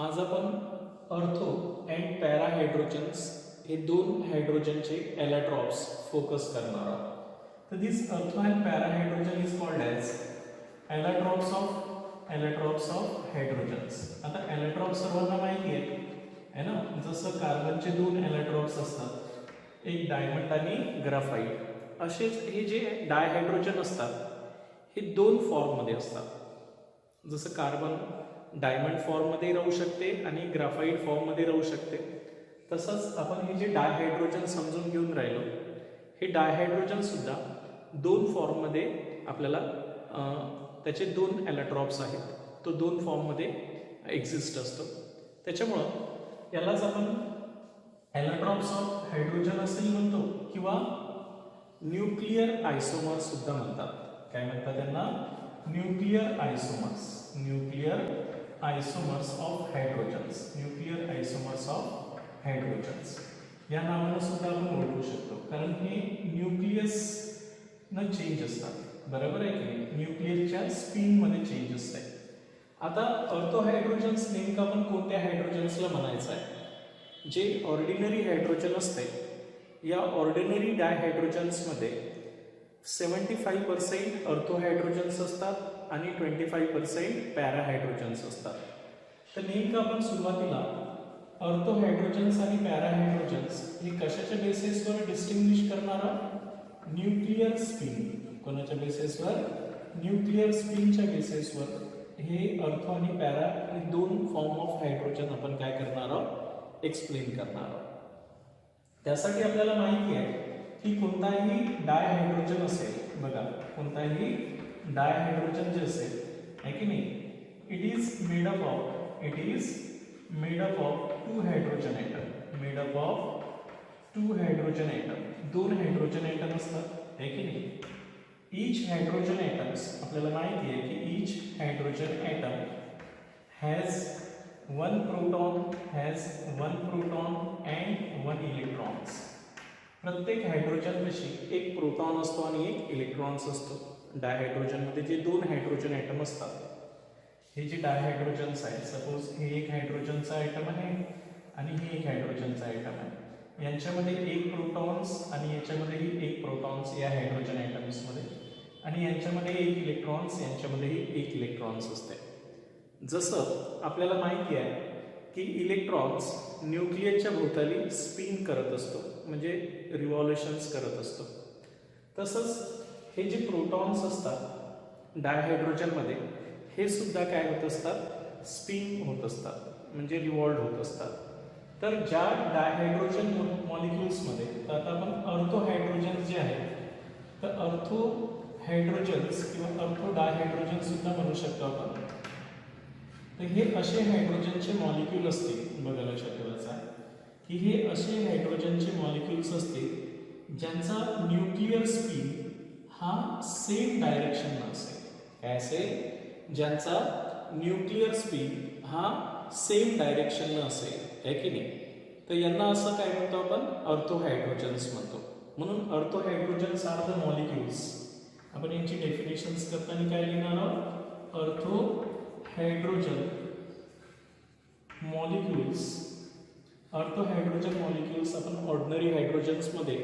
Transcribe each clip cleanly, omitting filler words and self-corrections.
आज आपण अर्थो अँड पॅरा हायड्रोजन्स हे दोन हायड्रोजनचे एलेक्ट्रॉन्स फोकस करणार आहोत. तर this ortho and para hydrogen is called as electrons of hydrogens. आता एलेक्ट्रॉन्स सर्वांना माहिती आहे ना, जसं कार्बनचे दोन एलेक्ट्रॉन्स असतात, एक डायमंड आणि ग्राफाईट. असेच हे जे डायहायड्रोजन असतात हे दोन फॉर्ममध्ये असतात. जसं कार्बन डायमंड फॉर्ममध्ये राहू शकते आणि ग्राफाईट फॉर्ममध्ये राहू शकते, तसंच आपण हे जे डायहायड्रोजन समजून घेऊन राहिलो, हे डायहायड्रोजन सुद्धा दोन फॉर्ममध्ये आपल्याला त्याचे दोन एलेक्ट्रॉन्स आहेत, तो दोन फॉर्ममध्ये एक्झिस्ट असतो. त्याच्यामुळं यालाच आपण एलेक्ट्रॉन्स ऑफ हायड्रोजन असेही म्हणतो किंवा न्यूक्लिअर आयसोमर्स सुद्धा म्हणतात. काय म्हणतात त्यांना? न्यूक्लिअर आयसोमर्स ऑफ हायड्रोजन्स या नावानं सुद्धा आपण ओळखू शकतो, कारण हे न्यूक्लियस न चेंज असतात. बरोबर आहे की नाही? न्यूक्लियसच्या स्पिनमध्ये चेंज असते. आता ऑर्थोहायड्रोजन्स नेमकं आपण कोणत्या हायड्रोजन्सला म्हणायचं आहे? जे ऑर्डिनरी हायड्रोजन असते, या ऑर्डिनरी डायहायड्रोजन्समध्ये 75% अर्थोहायड्रोजन्स असतात आणि 25% पॅराहायड्रोजन्स असतात. तर नेमकं आपण सुरुवातीला अर्थोहायड्रोजन्स आणि पॅराहायड्रोजन्स हे कशाच्या बेसिसवर डिस्टिंग्विश करणार आहोत? Nuclear spin. कोणाच्या बेसिसवर? न्यूक्लिअर स्पिनच्या बेसिसवर हे अर्थो आणि पॅरा हे दोन फॉर्म ऑफ हायड्रोजन आपण काय करणार आहोत? एक्सप्लेन करणार आहोत. त्यासाठी आपल्याला माहिती आहे की कोणताही डायहायड्रोजन असेल, बघा कोणताही डायहायड्रोजन जे असेल आहे की नाही, it is made up of two hydrogen atom. दोन हायड्रोजन ॲटम असतात, आहे की नाही? ईच हायड्रोजन ॲटम्स आपल्याला माहिती आहे की each hydrogen atom has one proton and one electrons. प्रत्येक हायड्रोजनपाशी एक प्रोटॉन असतो आणि एक इलेक्ट्रॉन्स असतो. डायहायड्रोजनमध्ये जे दोन हायड्रोजन ॲटम असतात, हे जे डायहायड्रोजन्स आहेत, सपोज हे एक हायड्रोजनचा ॲटम आहे आणि हे एक हायड्रोजनचा ॲटम आहे, यांच्यामध्ये एक प्रोटॉन्स आणि याच्यामध्येही एक प्रोटॉन्स या हायड्रोजन ॲटम्समध्ये, आणि यांच्यामध्ये एक इलेक्ट्रॉन्स, यांच्यामध्येही एक इलेक्ट्रॉन्स असते. जसं आपल्याला माहिती आहे की इलेक्ट्रॉन्स न्यूक्लियसच्या भोवताली स्पिन करत असतो, म्हणजे रिव्हॉल्युशन्स करत असतो. तसंच हे जे प्रोटॉन्स असतात डायहायड्रोजनमध्ये, हे सुद्धा काय होत असतात? स्पिन होत असतात, म्हणजे रिव्हॉल्व होत असतात. तर ज्या डायहायड्रोजन मॉलिक्युल्समध्ये, तर आता आपण अर्थोहायड्रोजन्स जे आहेत, तर अर्थोहायड्रोजन्स किंवा अर्थो डायहायड्रोजन सुद्धा म्हणू शकतो आपण. तर हे असे हायड्रोजनचे मॉलिक्यूल असतील, बघा लक्षात ठेवायचं आहे की हे असे हायड्रोजनचे मॉलिक्युल्स असतील ज्यांचा न्यूक्लिअर स्पिन हा सेम डायरेक्शनला असेल. काय असेल? ज्यांचा न्यूक्लिअर स्पिन हा सेम डायरेक्शनला असेल, आहे की नाही? तर यांना असं काय म्हणतो आपण? अर्थोहायड्रोजन्स म्हणतो. म्हणून अर्थोहायड्रोजन्स आर द मॉलिक्युल्स. आपण यांची डेफिनेशन्स करताना काय लिहिणार आहोत? अर्थोहायड्रोजन मॉलिक्युल्स आपण ऑर्डिनरी हायड्रोजन्समध्ये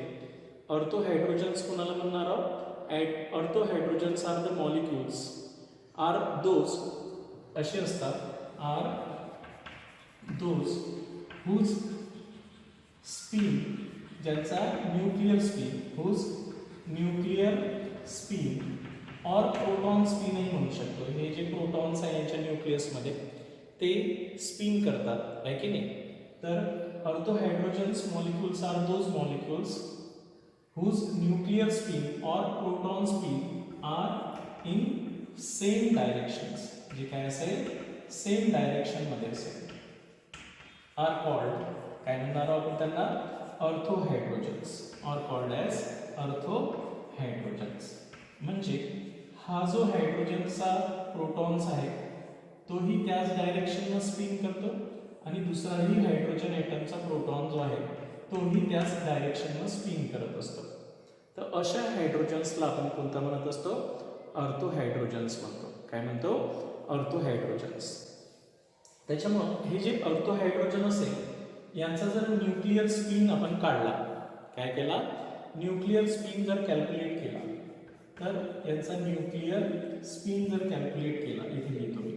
अर्थोहायड्रोजन्स कोणाला म्हणणार आहोत? Ortho hydrogens are the molecules are those असे असतात, आर दोज हुज स्पिन, ज्यांचा न्यूक्लिअर स्पिन और प्रोटॉन स्पिनही म्हणू शकतो. हे जे प्रोटॉन्स आहे यांच्या न्यूक्लियसमध्ये ते स्पिन करतात, आहे की नाही? तर ortho hydrogens molecules are those molecules whose nuclear spin or proton spin are in same directions. जे काय असेल? सेम डायरेक्शन मध्ये असेल, आर कॉल्ड, काय म्हणणार आहोत त्यांना? अर्थोहायड्रोजन्स, आर कॉल्ड ॲज अर्थोहायड्रोजन्स. म्हणजे हा जो हायड्रोजनचा प्रोटॉन्स आहे तोही त्याच डायरेक्शनला स्पिन करतो आणि दुसराही हायड्रोजन ॲटमचा प्रोटॉन जो आहे तोही त्याच डायरेक्शनला स्पिन करत असतो. तर अशा हायड्रोजन्सला आपण कोणता म्हणत असतो? अर्थोहायड्रोजन्स म्हणतो. काय म्हणतो? अर्थोहायड्रोजन्स. त्याच्यामुळं हे जे ऑर्थो हायड्रोजन असेल यांचा जर न्यूक्लिअर स्पिन आपण काढला, काय केला, न्यूक्लिअर स्पिन जर कॅल्क्युलेट केला, तर यांचा न्यूक्लिअर स्पिन जर कॅल्क्युलेट केला, इथे लिहितो मी,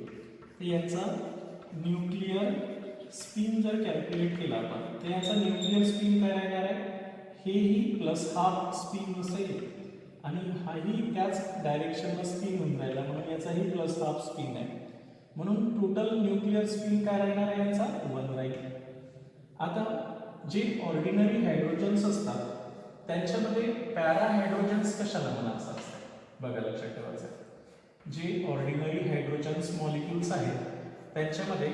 तर यांचा न्यूक्लिअर स्पिन जर कॅल्क्युलेट केला आपण, तर याचा न्यूक्लिअर स्पिन काय राहणार आहे, हेही प्लस हाफ स्पिन असेल आणि हाही त्याच डायरेक्शनला स्पिन होऊन राहिला, म्हणून याचाही प्लस हाफ स्पिन आहे, म्हणून टोटल न्यूक्लिअर स्पिन काय राहणार आहे यांचा 1 राहील. आता जे ऑर्डिनरी हायड्रोजन्स असतात त्यांच्यामध्ये पॅरा हायड्रोजन्स कशाला म्हणायचं असतं बघा, लक्षात ठेवायचं. जे ऑर्डिनरी हायड्रोजन्स मॉलिक्युल्स आहेत त्यांच्यामध्ये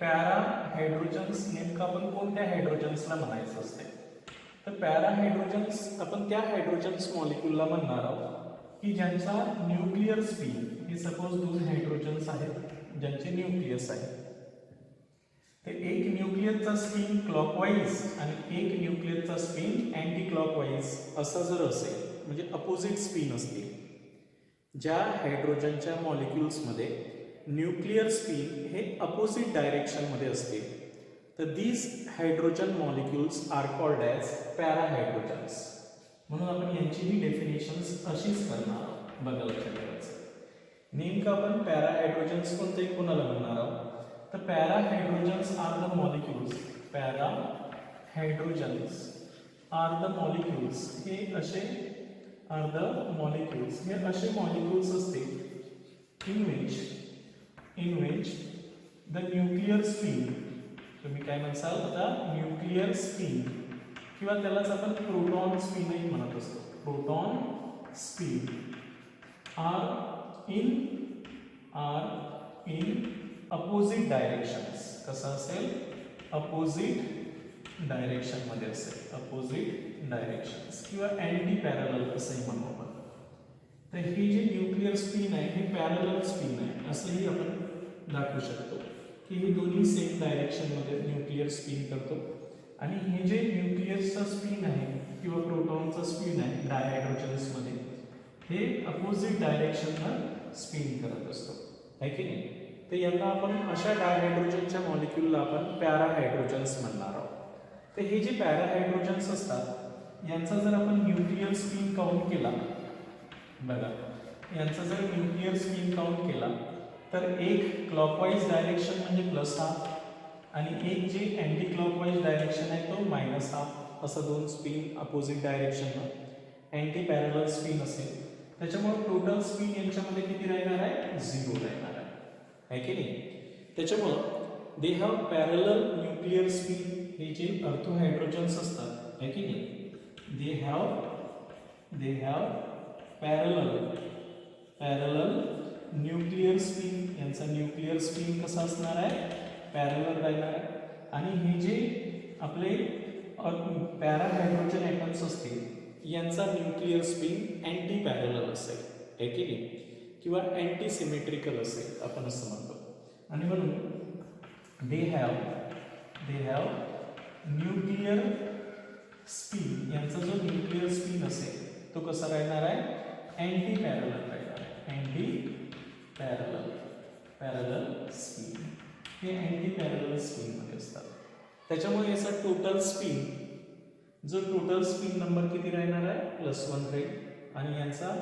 पॅरा हायड्रोजन्स नेमकं आपण कोणत्या हायड्रोजन्सला म्हणायचं असते, तर पॅरा हायड्रोजन्स आपण त्या हायड्रोजन्स मॉलिक्युलला म्हणणार आहोत की ज्यांचा न्यूक्लिअर स्पिन, हे सपोज 2 हायड्रोजन्स आहेत ज्यांचे न्यूक्लियस आहे, तर एक न्यूक्लियसचा स्पिन क्लॉकवाईज आणि एक न्यूक्लियसचा स्पिन अँटी क्लॉकवाईज असा जर असेल, म्हणजे अपोजिट स्पिन असतील, ज्या हायड्रोजनच्या मॉलिक्युल्समध्ये न्यूक्लिअर स्पिन हे अपोजिट डायरेक्शनमध्ये असतील, तर these hydrogen molecules are called as para hydrogens. म्हणून आपण यांचीही डेफिनेशन्स अशीच करणार आहोत, बघा लक्षात ठेवायचं. नेमकं आपण पॅरा हायड्रोजन्स कोणते कोणाला म्हणणार आहोत, तर para hydrogens are the molecules, para hydrogens are the molecules, हे असे आर द मॉलिक्युल्स, हे असे मॉलिक्युल्स असतील in which the nuclear spin, तुम्ही काय म्हणसाल आता, न्यूक्लिअर स्पिन किंवा त्यालाच आपण प्रोटॉन स्पिनही म्हणत असतो, proton spin are in opposite directions. कसं असेल, अपोजिट डायरेक्शन मध्ये असेल, अपोजिट डायरेक्शन्स किंवा अँटी पॅरलल असंही म्हणू आपण. तर हे जे न्यूक्लिअर स्पिन आहे हे पॅरलल स्पिन आहे असंही आपण दाखवू शकतो की हे दोन्ही सेम डायरेक्शन मध्ये न्यूक्लिअर स्पिन करतो, आणि हे जे न्यूक्लियसचा स्पिन आहे किंवा प्रोटॉनचा स्पिन आहे डायहायड्रोजन्स मध्ये, हे अपोजिट डायरेक्शनला स्पिन करत असतो, आहे की नाही. तर यांना आपण अशा डायहायड्रोजनच्या मॉलिक्युलला आपण पॅरा हायड्रोजन्स म्हणणार आहोत. तर हे जे पॅरा हायड्रोजन्स असतात यांचा जर आपण न्यूक्लिअर स्पिन काउंट केला, बघा यांचा जर न्यूक्लिअर स्पिन काउंट केला, तर एक क्लॉकवाईज डायरेक्शन म्हणजे प्लस हाफ, आणि एक जे अँटी क्लॉकवाईज डायरेक्शन आहे तो मायनस हाफ, असं 2 स्पिन अपोजिट डायरेक्शनला अँटी पॅरलल स्पिन असेल. त्याच्यामुळे टोटल स्पिन यांच्यामध्ये किती राहणार आहे, 0 राहणार आहे की नाही. त्याच्यामुळं they have parallel nuclear spin, हे जे ऑर्थो हायड्रोजन्स असतात, आहे की नाही, they have parallel nuclear spin. यांचा न्यूक्लिअर स्पिन कसा असणार आहे, पॅरलल राहणार आहे. आणि हे जे आपले पॅरा हायड्रोजन ॲटम्स असतील यांचा न्यूक्लिअर स्पिन अँटी पॅरलल असेल, आहे की नाही, किंवा अँटी सिमेट्रिकल असेल आपण असं म्हणतो. आणि म्हणून दे हॅव न्यूक्लिअर स्पिन, यांचा जो न्यूक्लिअर स्पिन असेल तो कसा राहणार आहे, अँटी पॅरलल राहणार आहे, अँटी पॅरलल स्पिन, हे अँटी पॅरलल स्पिन मध्ये असतात. त्याच्यामुळे याचा टोटल स्पिन, जो टोटल स्पिन नंबर किती राहणार आहे, +1 राहील, आणि यांचा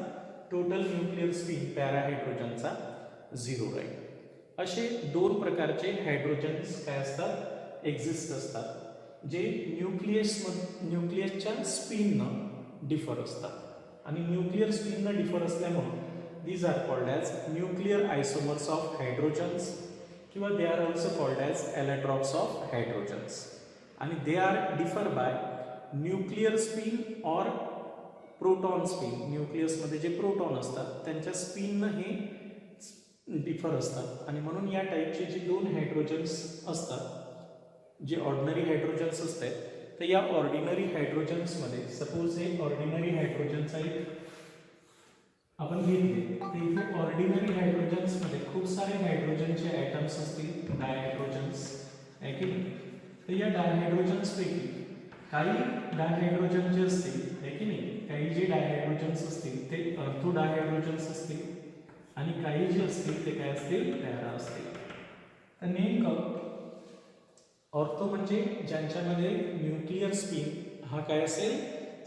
टोटल न्यूक्लिअर स्पिन पॅरा हायड्रोजनचा 0 राहील. असे 2 प्रकारचे हायड्रोजन्स काय असतात, एक्झिस्ट असतात, जे न्यूक्लियसच्या स्पिननं डिफर असतात. आणि न्यूक्लिअर स्पिननं डिफर असल्यामुळे these are called as nuclear isomers of hydrogens, किंवा they are also called as allotropes of hydrogens, आणि they are differ by nuclear spin or proton spin. न्यूक्लियसमध्ये जे प्रोटॉन असतात त्यांच्या स्पिननं हे डिफर असतात, आणि म्हणून या टाईपचे जे 2 हायड्रोजन्स असतात जे ऑर्डिनरी हायड्रोजन्स असतात, तर या ऑर्डिनरी हायड्रोजन्समध्ये सपोज हे ऑर्डिनरी हायड्रोजनचा एक आपण घेतले, तर इथे ऑर्डिनरी हायड्रोजन्समध्ये खूप सारे हायड्रोजनचे ॲटम्स असतील, डायहायड्रोजन्स, आहे की नाही. तर या डायहायड्रोजन्सपैकी काही डायहायड्रोजन जे असतील, आहे की नाही, काही जे डायहायड्रोजन्स असतील ते ऑर्थो डायहायड्रोजन्स असतील, आणि काही जे असतील ते काय असतील, पॅरा असतील. तर नेमकं ऑर्थो म्हणजे ज्यांच्यामध्ये न्यूक्लिअर स्पिन हा काय असेल,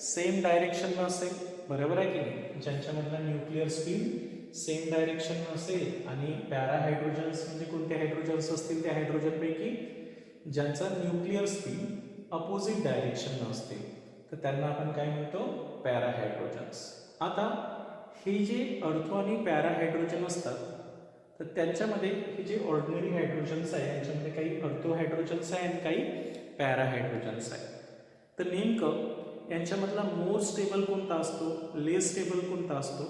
सेम डायरेक्शनला असेल, बरोबर आहे की नाही. ज्यांच्यामधला न्यूक्लिअर स्पिन सेम डायरेक्शन असेल आणि पॅरा हायड्रोजन्स म्हणजे कोणते हायड्रोजन्स असतील त्या हायड्रोजनपैकी ज्यांचा न्यूक्लिअर स्पिन अपोजिट डायरेक्शन असते तर त्यांना आपण काय म्हणतो, पॅरा हायड्रोजन्स. आता हे जे ऑर्थो आणि पॅरा हायड्रोजन असतात तर त्यांच्यामध्ये हे जे ऑर्डिनरी हायड्रोजन्स आहे यांच्यामध्ये काही ऑर्थो हायड्रोजन्स आहे आणि काही पॅरा हायड्रोजन्स आहे. तर नेमकं यांच्यामधला मोर स्टेबल कोणता असतो, लेस स्टेबल कोणता असतो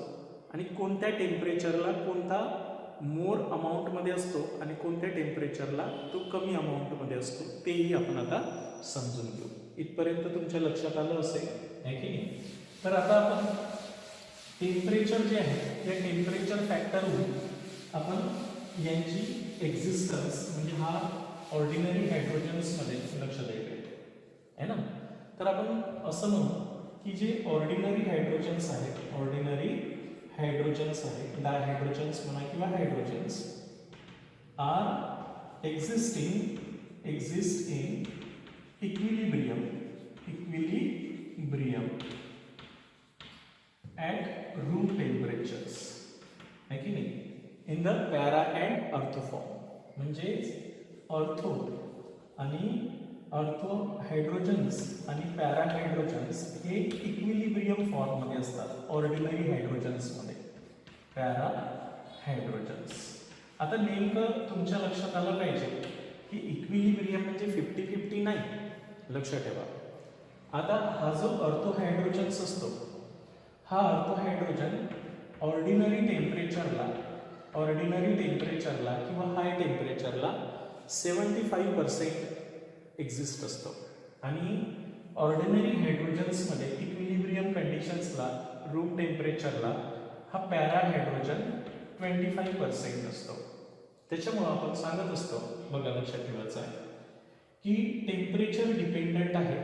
आणि कोणत्या टेम्परेचरला कोणता मोर अमाऊंटमध्ये असतो आणि कोणत्या टेम्परेचरला तो कमी अमाऊंटमध्ये असतो तेही आपण आता समजून घेऊ. इथपर्यंत तुमच्या लक्षात आलं असेल आहे की नाही. तर आता आपण टेम्परेचर जे आहे त्या टेम्परेचर फॅक्टरवरून आपण यांची एक्झिस्टन्स म्हणजे हा ऑर्डिनरी हायड्रोजन्समध्ये लक्ष द्यायचं आहे ना. तर आपण असं म्हणू की जे ऑर्डिनरी हायड्रोजन्स आहेत, ऑर्डिनरी हायड्रोजन्स आहेत, डायहायड्रोजन्स म्हणा किंवा hydrogens are exist in equilibrium at room temperatures आहे की नाही, in the para and ortho form. म्हणजेच ऑर्थो हायड्रोजन्स आणि पॅरा हायड्रोजन्स हे इक्विलिब्रियम फॉर्ममध्ये असतात ऑर्डिनरी हायड्रोजन्समध्ये, पॅरा हायड्रोजन्स. आता नेमकं तुमच्या लक्षात आलं पाहिजे की इक्विलिब्रियम म्हणजे 50-50 नाही, लक्षात ठेवा. आता हा जो ऑर्थो हायड्रोजन्स असतो हा ऑर्थो हायड्रोजन ऑर्डिनरी टेम्परेचरला किंवा हाय टेम्परेचरला 75% एक्झिस्ट असतो आणि ऑर्डिनरी हायड्रोजन्समध्ये इक्विलिब्रियम कंडिशन्सला रूम टेम्परेचरला हा पॅरा हायड्रोजन 25% असतो. त्याच्यामुळं आपण सांगत असतो, बघा लक्षात ठेवायचं आहे की टेम्परेचर डिपेंडंट आहे,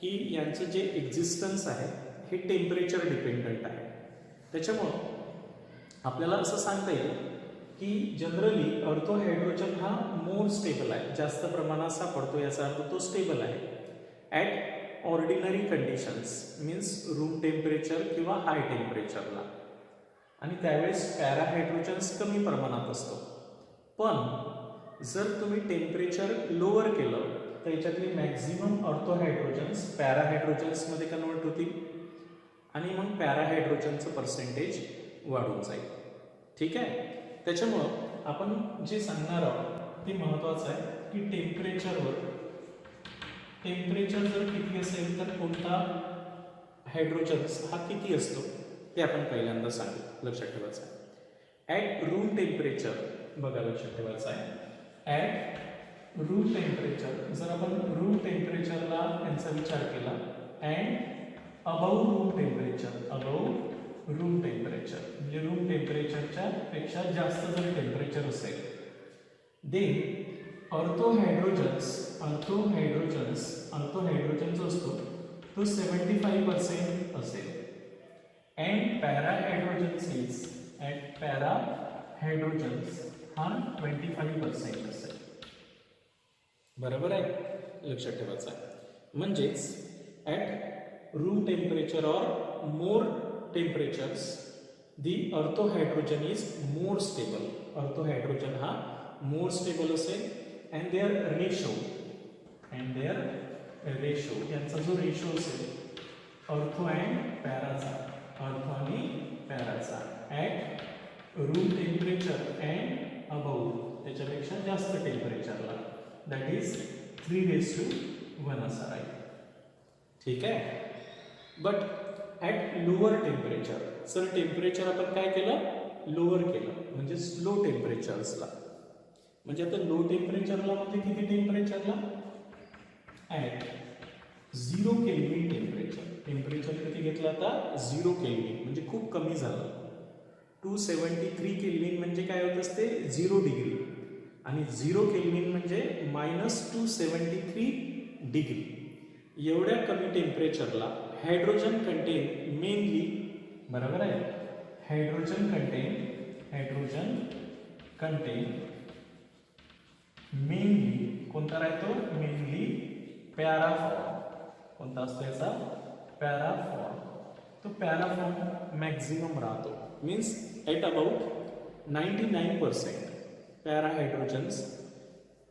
की यांचं जे एक्झिस्टन्स आहे हे टेम्परेचर डिपेंडंट आहे. त्याच्यामुळं आपल्याला असं सांगता येईल की जनरली ऑर्थो हायड्रोजन हा मोर स्टेबल आहे, जास्त प्रमाणात सापडतो, याचा अर्थ तो स्टेबल आहे at ordinary conditions, means room temperature किंवा हाय टेम्परेचरला. आणि त्यावेळेस पॅरा हायड्रोजन्स कमी प्रमाणात असतो. पण जर तुम्ही टेम्परेचर लोअर केलं तर याच्यातली मॅक्झिमम ऑर्थो हायड्रोजन्स पॅरा हायड्रोजन्समध्ये कन्वर्ट होतील आणि मग पॅरा हायड्रोजनचं पर्सेंटेज वाढून जाईल. ठीक आहे. त्याच्यामुळं आपण जे सांगणार आहोत ते महत्त्वाचं आहे की टेम्परेचर जर किती असेल तर कोणता हायड्रोजन्स हा किती असतो ते आपण पहिल्यांदा सांगू, लक्षात ठेवायचं आहे. ॲट रूम टेम्परेचर, बघा लक्षात ठेवायचं आहे, ॲट रूम टेम्परेचर, जर आपण रूम टेम्परेचरला यांचा विचार केला अँड अबाऊ रूम टेम्परेचर म्हणजे रूम टेम्परेचरच्या पेक्षा जास्त जर टेम्परेचर असेल देन ऑर्थो हायड्रोजन जो असतो तो 75% असेल अँड पॅरा हायड्रोजन्स हा 25% असेल. बरोबर आहे, लक्षात ठेवायचं आहे. म्हणजेच at room temperature or more temperatures the ortho hydrogen is more stable. Ortho hydrogen हा मोर स्टेबल असेल अँड देअर रेशो यांचा जो रेशो असेल ऑर्थो आणि पॅराचा at room temperature and above त्याच्यापेक्षा जास्त टेम्परेचरला, दॅट इज 3:1 असा राहील. ठीक आहे. But at lower temperature, sir temperature आपण काय केलं, लोअर केलं, म्हणजे लो टेम्परेचर्सला. म्हणजे आता लो टेम्परेचरला म्हणजे किती टेम्परेचरला, ॲट 0 केल्विन टेम्परेचर किती घेतलं आता, 0 केल्विन म्हणजे खूप कमी झालं. 273 केल्विन म्हणजे काय होत असते, 0 डिग्री, आणि 0 केल्विन म्हणजे -273 डिग्री. एवढ्या कमी टेम्परेचरला हायड्रोजन कंटेन मेनली, बरोबर आहे, हायड्रोजन कंटेन मेनली कोणता राहतो, मेनली पॅराफॉर्म. कोणता असतो याचा, पॅराफॉर्म. तो पॅराफॉर्म मॅक्झिमम राहतो, means at about 99% para hydrogens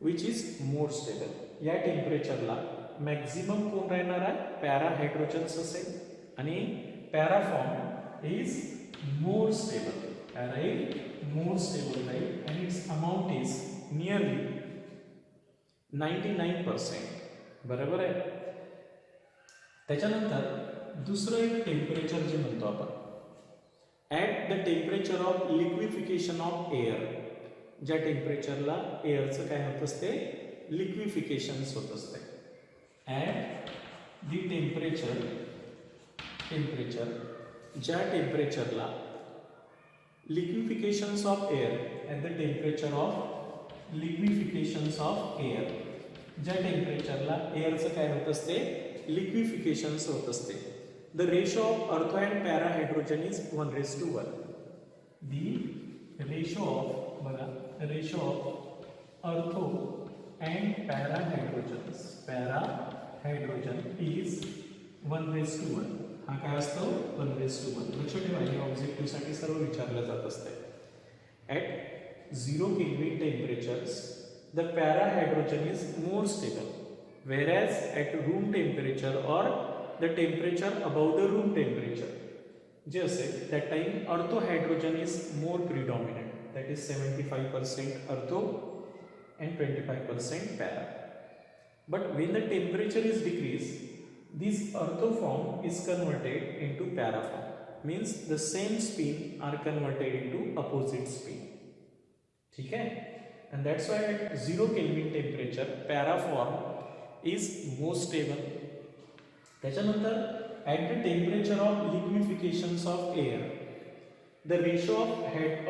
which is more stable. या टेम्परेचरला मॅक्झिमम कोण राहणार आहे, पॅराहायड्रोजन्स असेल आणि para form is more stable. Para is more stable राहील and its amount is nearly 99%. बरोबर आहे. त्याच्यानंतर दुसरं एक टेम्परेचर जे म्हणतो आपण, at the temperature of liquefaction of air. ज्या टेम्परेचरला एअरचं काय होत असते, लिक्विफिकेशन होत असते. ॲट द टेम्परेचर ज्या टेम्परेचरला liquefaction of air, at the temperature of liquefaction of air, ज्या टेम्परेचरला एअरचं काय होत असते, लिक्विफिकेशन होत असते. The ratio of ortho and para hydrogen is 1:1. The ratio of, बघा, ratio of ortho and para hydrogen is 1:1. हा काय असतो, 1:1. लक्षात ठेवा, हे ऑब्जेक्टिव्हसाठी सर्व विचारलं जात असते. At 0 kelvin temperatures the para hydrogen is more stable, whereas at room temperature or the temperature above the room temperature जे असेल that time ortho hydrogen is more predominant, that is 75% ortho and 25% para. But when the temperature is decreased, this ortho form is converted into para form, means the same spin are converted into opposite spin. ठीक है, and that's why at 0 Kelvin temperature para form is more stable. त्याच्यानंतर at the temperature of liquefaction of air the ratio of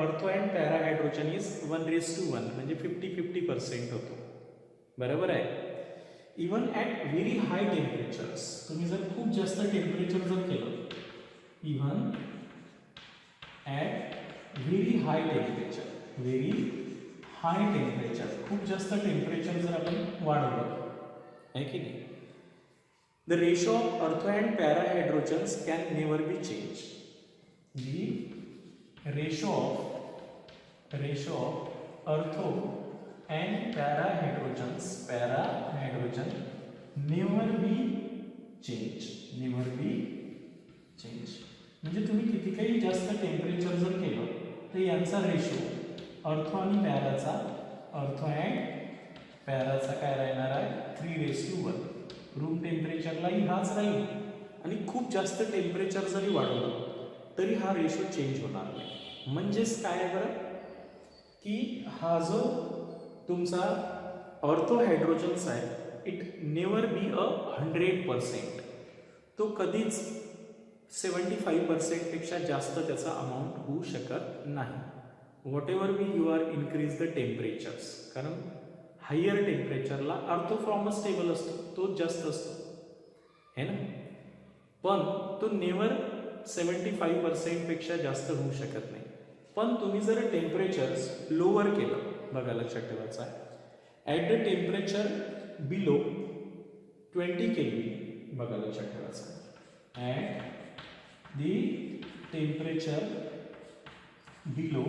ortho and parahydrogen is 1:1, म्हणजे 50-50% होतो. बरोबर आहे. Even at very high temperatures, तुम्ही जर खूप जास्त टेम्परेचर जर केलं, even at very high temperature, खूप जास्त टेम्परेचर जर आपण वाढवलं आहे की नाही, the ratio of ortho and para hydrogens can never be change. The ratio of ortho and para hydrogen never be change. म्हणजे तुम्ही किती काही जास्त टेम्परेचर जर केलं तर यांचा रेशो अर्थो आणि पॅराचा, अर्थो अँड पॅराचा काय राहणार आहे, 3:1. रूम टेम्परेचरलाही हाच राहील आणि खूप जास्त टेम्परेचर जरी वाढवलं तरी हा रेशो चेंज होणार नाही. म्हणजेच काय आहे बरं, की हा जो तुमचा ऑर्थो हायड्रोजन्स आहे, इट नेवर बी 100%. तो कधीच 75% पेक्षा जास्त त्याचा अमाऊंट होऊ शकत नाही. Whatever be you are increase the temperatures, कारण हायर टेम्परेचरला अर्थो फॉर्म स्टेबल असतो, तोच जास्त असतो है ना, पण तो नेवर 75% पेक्षा जास्त होऊ शकत नाही. पण तुम्ही जर टेम्परेचर्स लोअर केलं, बघा लक्षात ठेवायचं आहे, at the temperature below 20 kelvin, बघा लक्षात ठेवायचं आहे, at the temperature below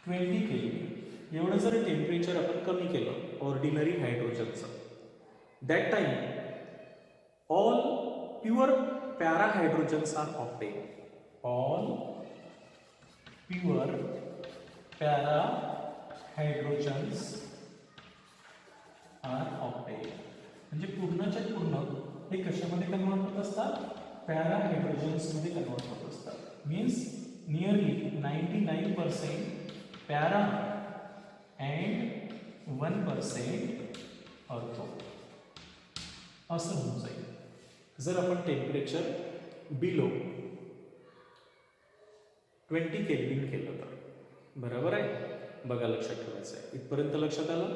20 kelvin, एवढं जर टेम्परेचर आपण कमी केलं ऑर्डिनरी हायड्रोजनचं, that time all pure para hydrogens are obtain. All pure para hydrogens are obtain. म्हणजे पूर्णच्या पूर्ण हे कशामध्ये कन्वर्ट होत असतात, पॅराहायड्रोजन्समध्ये कन्वर्ट होत असतात. Means nearly 99% para and 1% ortho असं होऊन जाईल जर आपण टेम्परेचर बिलो 20 केल्विन केलं तर. बरोबर आहे, बघा लक्षात ठेवायचं आहे. इथपर्यंत लक्षात आलं.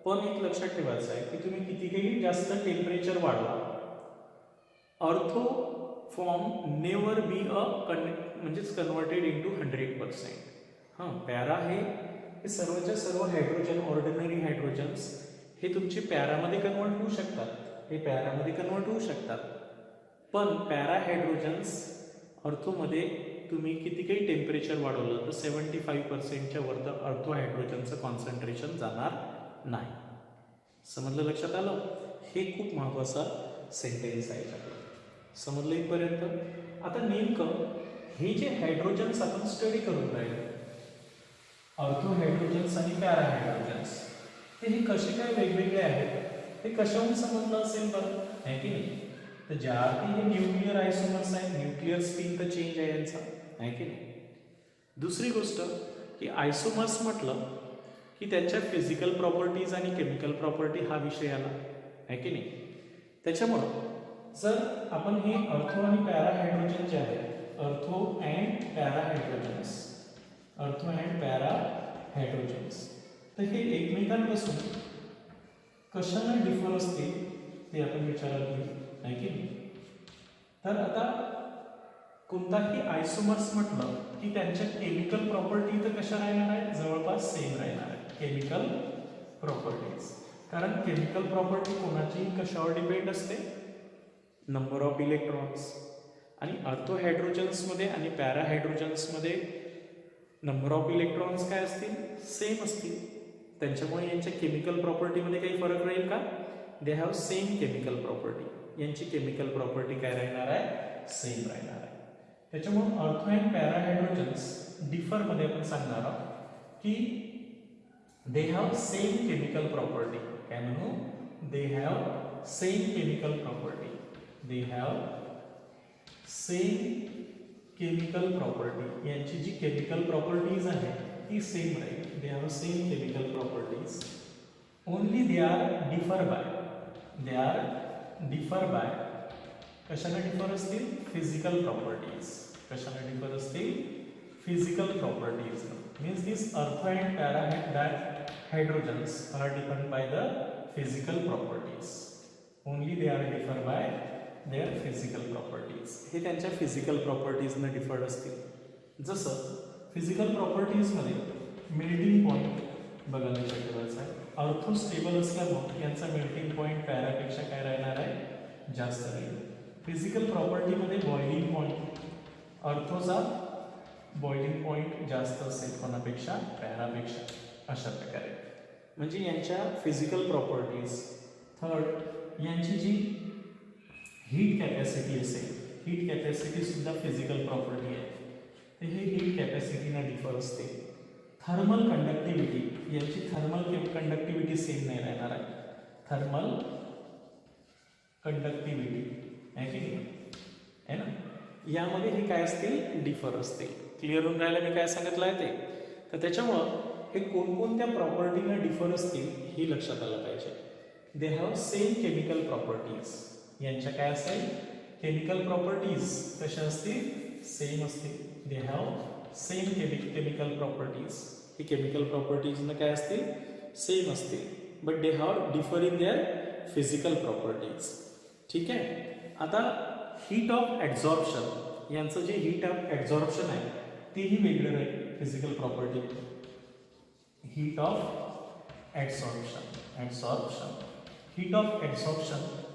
पण एक लक्षात ठेवायचं आहे की तुम्ही कितीही जास्त टेम्परेचर वाढवा, ऑर्थो फॉर्म नेवर बी म्हणजेच कन्वर्टेड इंटू 100%. हां, पॅरा हे हे सर्वच्या सर्व हायड्रोजन ऑर्डिनरी हायड्रोजन्स हे तुमचे पॅरामध्ये कन्वर्ट होऊ शकतात, हे पॅरामध्ये कन्वर्ट होऊ शकतात. पण पॅरा हायड्रोजन्स अर्थोमध्ये तुम्ही किती काही टेम्परेचर वाढवलं तर 75%च्या वर तर अर्थो हायड्रोजनचं कॉन्सन्ट्रेशन जाणार नाही. समजलं, लक्षात आलं? हे खूप महत्त्वाचा सेंटेन्स आहे आपलं. समजलं इथपर्यंत? आता नेमकं हे जे हायड्रोजन्स आपण स्टडी करून राहिले, ऑर्थो हायड्रोजन्स आणि पॅरा हायड्रोजन्स, ते हे कसे काय वेगवेगळे आहेत ते कशाहून समजलं असेल बरं, आहे की नाही? तर ज्या अर्थी हे न्यूक्लिअर आयसोमर्स आहे, न्यूक्लिअर स्पिन तर चेंज आहे यांचा, आहे की नाही? दुसरी गोष्ट की आयसोमर्स म्हटलं की त्यांच्या फिजिकल प्रॉपर्टीज आणि केमिकल प्रॉपर्टी हा विषय आला, आहे की नाही? त्याच्यामुळं जर आपण हे अर्थो आणि पॅरा हायड्रोजन जे आहे, अर्थो अँड पॅरा हायड्रोजन्स, अर्थो अँड पॅरा हायड्रोजन्स, तर हे एकमेकांपासून कशाने डिफर असतील ते आपण विचारात घेऊ, आहे की नाही? तर आता कोणताही आयसोमर्स म्हटलं की त्यांच्या केमिकल प्रॉपर्टी तर कशा राहणार आहेत, जवळपास सेम राहणार आहे, केमिकल प्रॉपर्टीज. कारण केमिकल प्रॉपर्टी कोणाची कशावर डिपेंड असते, नंबर ऑफ इलेक्ट्रॉन्स. आणि अर्थो हायड्रोजन्समध्ये आणि पॅरा हायड्रोजन्समध्ये नंबर ऑफ इलेक्ट्रॉन्स काय असतील, सेम असतील. त्यांच्यामुळे यांच्या केमिकल प्रॉपर्टीमध्ये काही फरक राहील का? दे हॅव सेम केमिकल प्रॉपर्टी. यांची केमिकल प्रॉपर्टी काय राहणार आहे, सेम राहणार आहे. त्याच्यामुळे अर्थो अँड पॅरा हायड्रोजन्स डिफरमध्ये आपण सांगणार आहोत की they have same chemical property. काय म्हणू? They have same chemical property. They have same chemical property. यांची जी केमिकल प्रॉपर्टीज आहे ती सेम राहील. They have same chemical properties. Only they are differ by, they are differ by कशाने differ असतील, physical properties. कशाने डिफर असतील, physical properties. Means this ortho and para hydrogens are defined by the physical properties. Only they are differ by their physical properties. हे त्यांच्या physical प्रॉपर्टीजनं deferred असतील. जसं physical प्रॉपर्टीजमध्ये melting point बघा लक्षात ठेवायचं आहे. अर्थो स्टेबल असल्यामुळे यांचा मेल्टिंग पॉईंट पॅरापेक्षा काय राहणार आहे, जास्त राहील. फिजिकल प्रॉपर्टीमध्ये बॉइलिंग पॉईंट, अर्थोचा बॉइलिंग पॉईंट जास्त असेल कोणापेक्षा, पॅरापेक्षा. अशा प्रकारे म्हणजे यांच्या फिजिकल प्रॉपर्टीज. थर्ड, यांची जी हीट कॅपॅसिटी असेल, हीट कॅपॅसिटी सुद्धा फिजिकल प्रॉपर्टी आहे, तर हे हीट कॅपॅसिटीना डिफर असते. थर्मल कंडक्टिव्हिटी, यांची थर्मल कंडक्टिव्हिटी सेम नाही राहणार आहे. थर्मल कंडक्टिव्हिटी आहे की नाही, आहे ना? यामध्ये हे काय असतील, डिफर असतील. क्लिअर होऊन राहिलं मी काय सांगितलं आहे ते? तर त्याच्यामुळं हे कोणकोणत्या प्रॉपर्टीनं डिफर असतील हे लक्षात आलं पाहिजे. They have same chemical properties. यांच्या काय असेल, केमिकल प्रॉपर्टीज कशा असतील, सेम असतील. They have same chemical properties. ही केमिकल प्रॉपर्टीजनं काय असतील, सेम असतील. But they have differ in their physical properties. ठीक आहे. आता हीट ऑफ ॲब्झॉर्प्शन, यांचं जे हीट ऑफ ॲब्झॉर्प्शन आहे तेही वेगळं राहील physical property. Heat of absorption, heat of absorption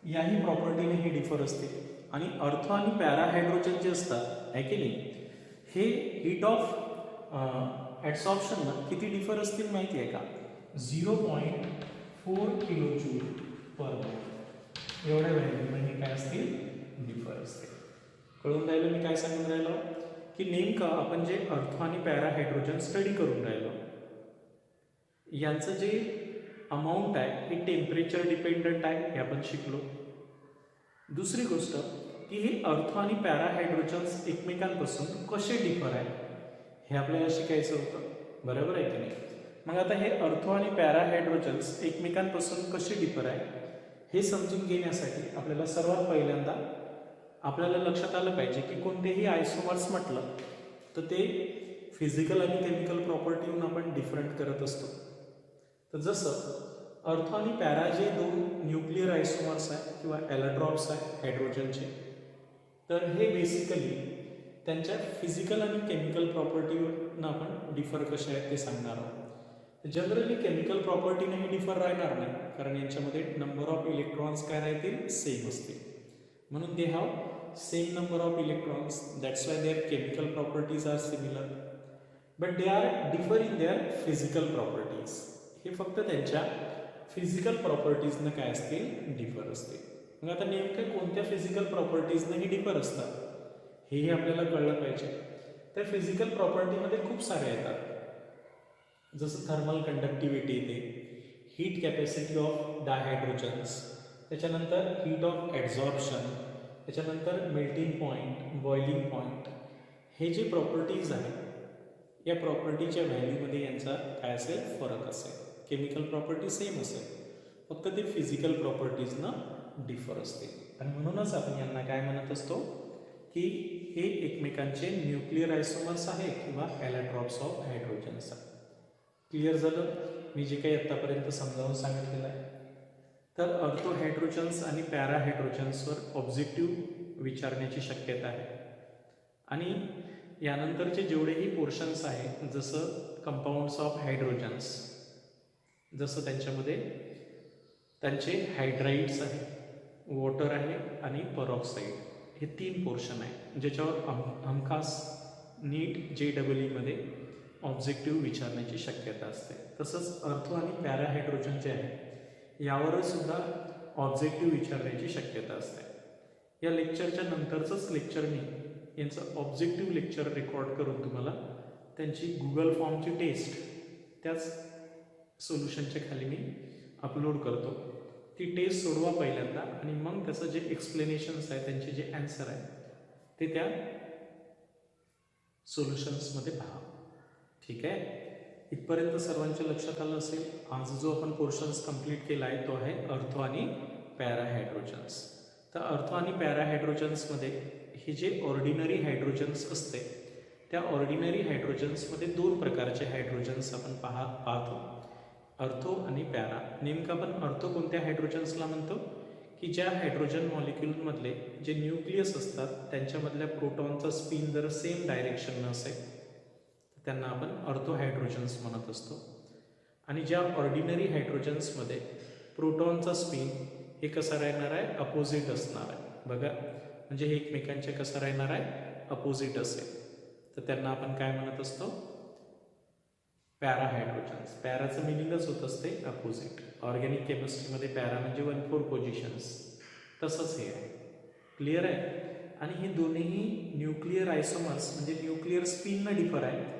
याही प्रॉपर्टीने हे डिफर असते. आणि अर्थो आणि पॅरा हायड्रोजन जे असतात आहे की नाही, हे हीट ऑफ ॲब्झॉर्प्शनला किती डिफर असतील माहिती आहे का? 0.4 किलोजूल पर मोल. एवढ्या व्हॅल्यूमध्ये हे काय असतील, डिफर असतील. कळून राहिलं मी काय सांगून राहिलो की नेमकं आपण जे अर्थो आणि पॅरा हायड्रोजन स्टडी करून राहिलो, यांचं जे अमाऊंट आहे हे टेम्परेचर डिपेंडंट आहे, हे आपण शिकलो. दुसरी गोष्ट की हे अर्थो आणि पॅरा हायड्रोजन्स एकमेकांपासून कसे डिफर आहे हे आपल्याला शिकायचं होतं, बरोबर आहे की नाही? मग आता हे अर्थो आणि पॅरा हायड्रोजन्स एकमेकांपासून कसे डिफर आहे हे समजून घेण्यासाठी आपल्याला सर्वात पहिल्यांदा आपल्याला लक्षात आलं पाहिजे की कोणतेही आयसोमर्स म्हटलं तर ते फिजिकल आणि केमिकल प्रॉपर्टीहून आपण डिफरंट करत असतो. तर जसं अर्थो आणि पॅरा जे दोन न्यूक्लिअर आयसोमर्स आहे किंवा एलेट्रॉप्स आहे हायड्रोजनचे, तर हे बेसिकली त्यांच्या फिजिकल आणि केमिकल प्रॉपर्टीवरनं आपण डिफर कशा आहेत ते सांगणार आहोत. जनरली केमिकल प्रॉपर्टीनेही डिफर राहणार नाही, कारण यांच्यामध्ये नंबर ऑफ इलेक्ट्रॉन्स काय राहतील, सेम असतील. म्हणून they have same number of electrons, that's why their chemical properties are similar, but they are differ in their physical properties. हे फक्त त्यांच्या फिजिकल प्रॉपर्टीजनं काय असतील, डिफर असतील. मग आता नेमकं कोणत्या फिजिकल प्रॉपर्टीजनं ही डिफर असतात हेही आपल्याला कळलं पाहिजे. त्या फिजिकल प्रॉपर्टीमध्ये खूप सारे येतात, जसं थर्मल कंडक्टिव्हिटी येते, हीट कॅपॅसिटी ऑफ डायहायड्रोजन्स, त्याच्यानंतर हीट ऑफ ॲड्झॉर्प्शन, त्याच्यानंतर मेल्टिंग पॉईंट, बॉइलिंग पॉईंट. हे जे प्रॉपर्टीज आहेत या प्रॉपर्टीच्या व्हॅल्यूमध्ये यांचा काय असेल, फरक असेल. केमिकल प्रॉपर्टी सेम असेल, फक्त ते फिजिकल प्रॉपर्टीजनं डिफर असतील. आणि म्हणूनच आपण यांना काय म्हणत असतो की हे एकमेकांचे न्यूक्लिअर आयसोमर्स आहे किंवा ॲलॅट्रॉप्स ऑफ हायड्रोजन्स आहे. क्लिअर झालं मी जे काही आत्तापर्यंत समजावून सांगितलेलं आहे. तर ऑर्थो हायड्रोजन्स आणि पॅरा हायड्रोजन्सवर ऑब्जेक्टिव्ह विचारण्याची शक्यता आहे. आणि यानंतरचे जेवढेही पोर्शन्स आहेत, जसं कंपाऊंड्स ऑफ हायड्रोजन्स, जसं त्यांच्यामध्ये त्यांचे हायड्राइड्स आहे, वॉटर आहे आणि परऑक्साईड, हे 3 पोर्शन आहे ज्याच्यावर हमखास नीट JEE ऑब्जेक्टिव्ह विचारण्याची शक्यता असते. तसंच अर्थो आणि पॅरा हायड्रोजन जे आहे यावरच सुद्धा ऑब्जेक्टिव्ह विचारण्याची शक्यता असते. या लेक्चरच्या नंतरचंच लेक्चर मी यांचं ऑब्जेक्टिव्ह लेक्चर रेकॉर्ड करून तुम्हाला त्यांची गुगल फॉर्मची टेस्ट त्याच सोल्युशनच्या खाली मी अपलोड करतो. ती टेस्ट सोडवा पहिल्यांदा आणि मग त्याचं जे एक्सप्लेनेशन्स आहे, त्यांचे जे ॲन्सर आहे ते त्या सोल्युशन्समध्ये पहा. ठीक आहे, इथपर्यंत सर्वांच्या लक्षात आलं असेल. आज जो आपण पोर्शन्स कंप्लीट केला आहे तो आहे अर्थो आणि पॅरा हायड्रोजन्स. तर अर्थो आणि पॅरा हायड्रोजन्समध्ये हे जे ऑर्डिनरी हायड्रोजन्स असते त्या ऑर्डिनरी हायड्रोजन्समध्ये 2 प्रकारचे हायड्रोजन्स आपण पाहतो, अर्थो आणि पॅरा. नेमकं आपण अर्थो कोणत्या हायड्रोजन्सला म्हणतो की ज्या हायड्रोजन मॉलिक्यूलमधले जे न्यूक्लियस असतात त्यांच्यामधल्या प्रोटॉनचा स्पिन जर सेम डायरेक्शन असेल तर त्यांना आपण अर्थो हायड्रोजन्स म्हणत असतो. आणि ज्या ऑर्डिनरी हायड्रोजन्समध्ये प्रोटॉनचा स्पिन हे कसा राहणार आहे, अपोजिट असणार आहे. बघा, म्हणजे हे एकमेकांचे कसं राहणार आहे, अपोजिट असेल, तर त्यांना आपण काय म्हणत असतो, पॅरा हायड्रोजन्स. पॅराचं मिनिंगच होत असते अपोजिट. ऑर्गॅनिक केमिस्ट्रीमध्ये पॅरा म्हणजे 1/4 पोझिशन्स, तसंच हे आहे. क्लिअर आहे. आणि हे दोन्हीही न्यूक्लिअर आयसोमर्स म्हणजे न्यूक्लिअर स्पिननं डिफर आहेत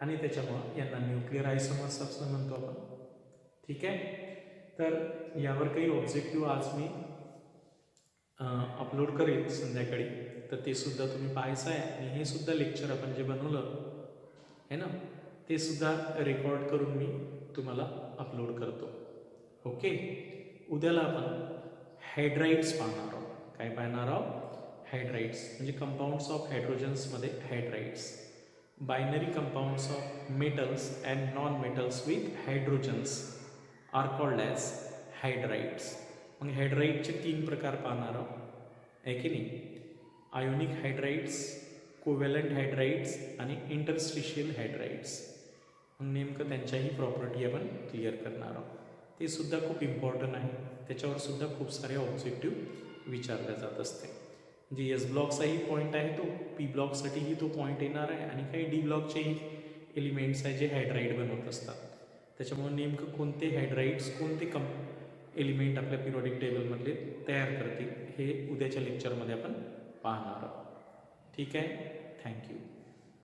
आणि त्याच्यामुळं यांना न्यूक्लिअर आयसोमर्स असं म्हणतो आपण. ठीक आहे, तर यावर काही ऑब्जेक्टिव्ह आज मी अपलोड करेल संध्याकाळी, तर ते सुद्धा तुम्ही पाहायचं आहे. आणि हे सुद्धा लेक्चर आपण जे बनवलं आहे ना ते सुद्धा रेकॉर्ड करून मी तुम्हाला अपलोड करतो. ओके, उद्याला आपण हायड्राइड्स पाहणार आहोत. काय पाहणार आहोत, हायड्राइड्स म्हणजे कंपाऊंड्स ऑफ हायड्रोजन्समध्ये hydrides. Binary compounds of metals and non metals with hydrogens are called as hydrides. मग हायड्राइडचे 3 प्रकार पाहणार आहोत, आहे की नाही. आयोनिक हायड्राइड्स, कोव्हॅलंट हायड्राइड्स आणि इंटरस्टिशियल हायड्राइड्स. मग नेमकं त्यांच्याही प्रॉपर्टी आपण क्लिअर करणार आहोत. ते सुद्धा खूप इम्पॉर्टंट आहे, त्याच्यावर सुद्धा खूप सारे ऑब्जेक्टिव्ह विचारले जात असते. म्हणजे एस ब्लॉकचाही पॉईंट आहे तो, पी ब्लॉकसाठीही तो पॉईंट येणार आहे आणि काही डी ब्लॉकचेही एलिमेंट्स आहे जे हायड्राइड बनवत असतात. त्याच्यामुळे नेमकं कोणते हायड्राइड्स कोणते एलिमेंट आपल्या पिरियॉडिक टेबलमधले तयार करतील हे उद्याच्या लेक्चरमध्ये आपण पाहणार आहोत. ठीक आहे, थँक्यू.